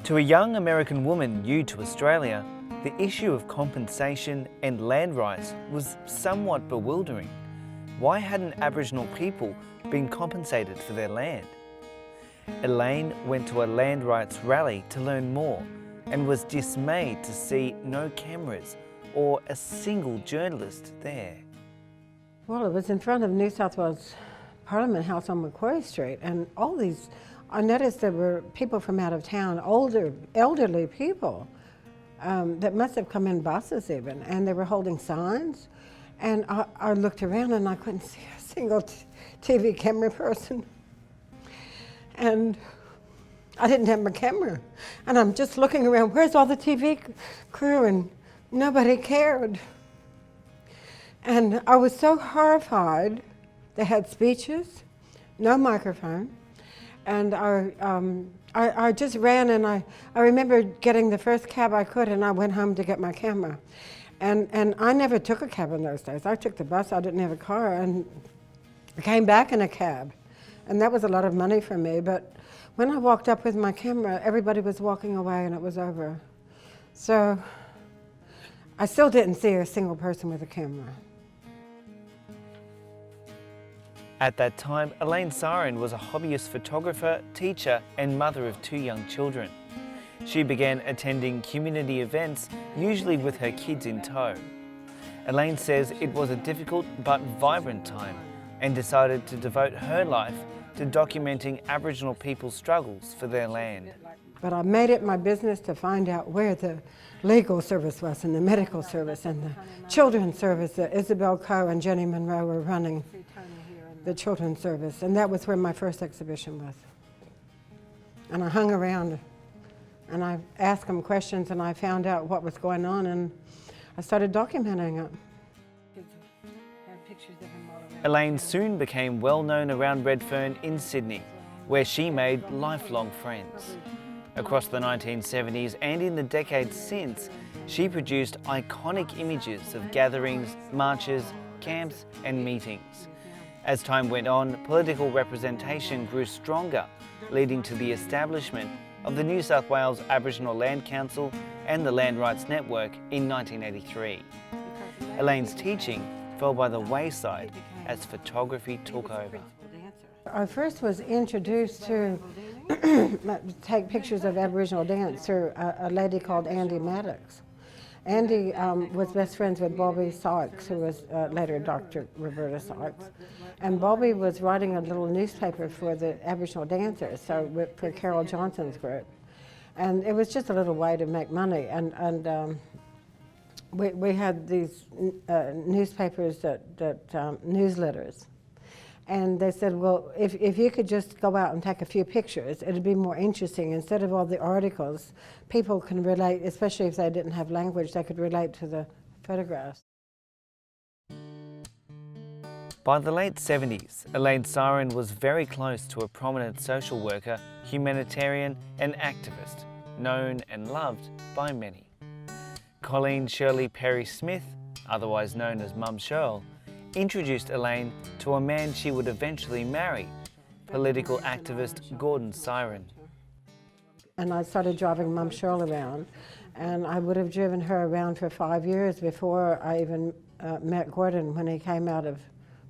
To a young American woman new to Australia, the issue of compensation and land rights was somewhat bewildering. Why hadn't Aboriginal people been compensated for their land? Elaine went to a land rights rally to learn more and was dismayed to see no cameras or a single journalist there. Well, it was in front of New South Wales Parliament House on Macquarie Street, and all these, I noticed there were people from out of town, elderly people that must have come in buses even, and they were holding signs. And I looked around and I couldn't see a single TV camera person. And I didn't have my camera. And I'm just looking around, where's all the TV crew? And nobody cared. And I was so horrified. They had speeches, no microphone. And I just ran, and I remember getting the first cab I could, and I went home to get my camera. And I never took a cab in those days. I took the bus, I didn't have a car, and I came back in a cab. And that was a lot of money for me, but when I walked up with my camera, everybody was walking away and it was over. So I still didn't see a single person with a camera. At that time, Elaine Syron was a hobbyist photographer, teacher and mother of 2 young children. She began attending community events, usually with her kids in tow. Elaine says it was a difficult but vibrant time and decided to devote her life to documenting Aboriginal people's struggles for their land. But I made it my business to find out where the legal service was and the medical service and the children's service that Isabel Coe and Jenny Monroe were running the children's service. And that was where my first exhibition was. And I hung around and I asked them questions and I found out what was going on and I started documenting it. Elaine soon became well known around Redfern in Sydney, where she made lifelong friends. Across the 1970s and in the decades since, she produced iconic images of gatherings, marches, camps and meetings. As time went on, political representation grew stronger, leading to the establishment of the New South Wales Aboriginal Land Council and the Land Rights Network in 1983. Elaine's teaching fell by the wayside as photography took over. I first was introduced to take pictures of Aboriginal dance through a lady called Andy Maddox. Andy was best friends with Bobby Sykes, who was later Dr. Roberta Sykes. And Bobby was writing a little newspaper for the Aboriginal dancers, so for Carol Johnson's group. And it was just a little way to make money. And we had these newspapers, newsletters. And they said, well, if you could just go out and take a few pictures, it'd be more interesting. Instead of all the articles, people can relate, especially if they didn't have language, they could relate to the photographs. By the late 70s, Elaine Syron was very close to a prominent social worker, humanitarian and activist, known and loved by many. Colleen Shirley Perry-Smith, otherwise known as Mum Shirl, introduced Elaine to a man she would eventually marry, political activist Gordon Syron. And I started driving Mum Shirl around, and I would have driven her around for 5 years before I even met Gordon when he came out of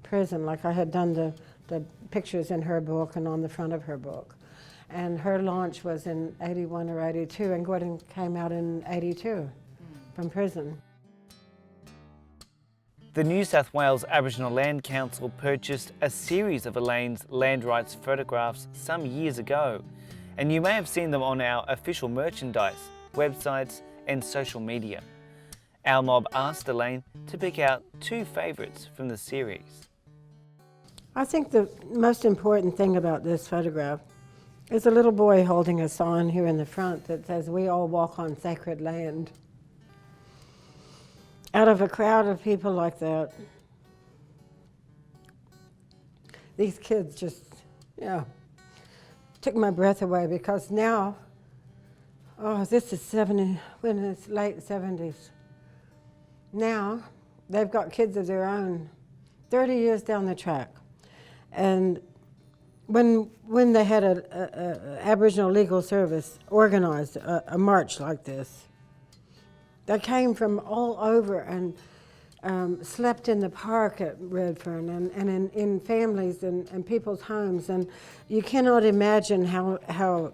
prison. Like I had done the pictures in her book and on the front of her book. And her launch was in 81 or 82, and Gordon came out in 82 from prison. The New South Wales Aboriginal Land Council purchased a series of Elaine's land rights photographs some years ago, and you may have seen them on our official merchandise, websites and social media. Our mob asked Elaine to pick out 2 favourites from the series. I think the most important thing about this photograph is a little boy holding a sign here in the front that says, "We all walk on sacred land." Out of a crowd of people like that, these kids just, took my breath away, because now, this is when it's late 70s. Now, they've got kids of their own, 30 years down the track. And When they had a Aboriginal legal service organized a march like this, they came from all over and slept in the park at Redfern and in families and people's homes, and you cannot imagine how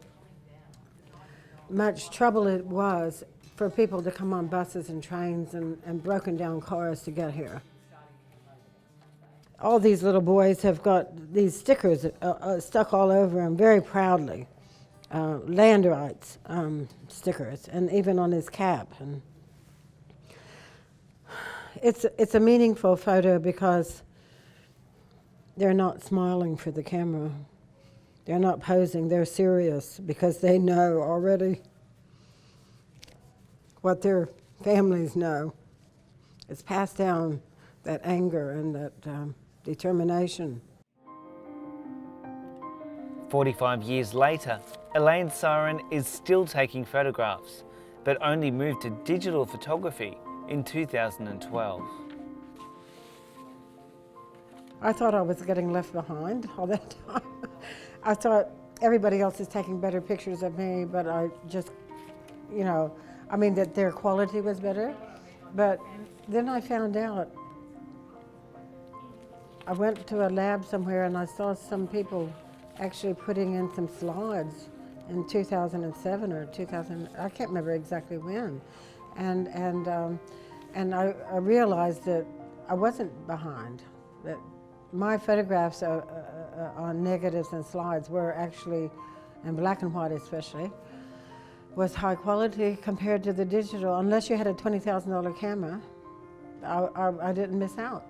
much trouble it was for people to come on buses and trains and broken down cars to get here. All these little boys have got these stickers stuck all over them very proudly, land rights stickers, and even on his cap. And it's a meaningful photo because they're not smiling for the camera. They're not posing, they're serious because they know already what their families know. It's passed down, that anger and that determination. 45 years later, Elaine Syron is still taking photographs, but only moved to digital photography in 2012. I thought I was getting left behind all that time. I thought everybody else is taking better pictures of me, but I just, I mean that their quality was better. But then I found out, I went to a lab somewhere and I saw some people actually putting in some slides in 2007 or 2000, I can't remember exactly when. And I realized that I wasn't behind, that my photographs on negatives and slides were actually, in black and white especially, was high quality compared to the digital. Unless you had a $20,000 camera, I didn't miss out.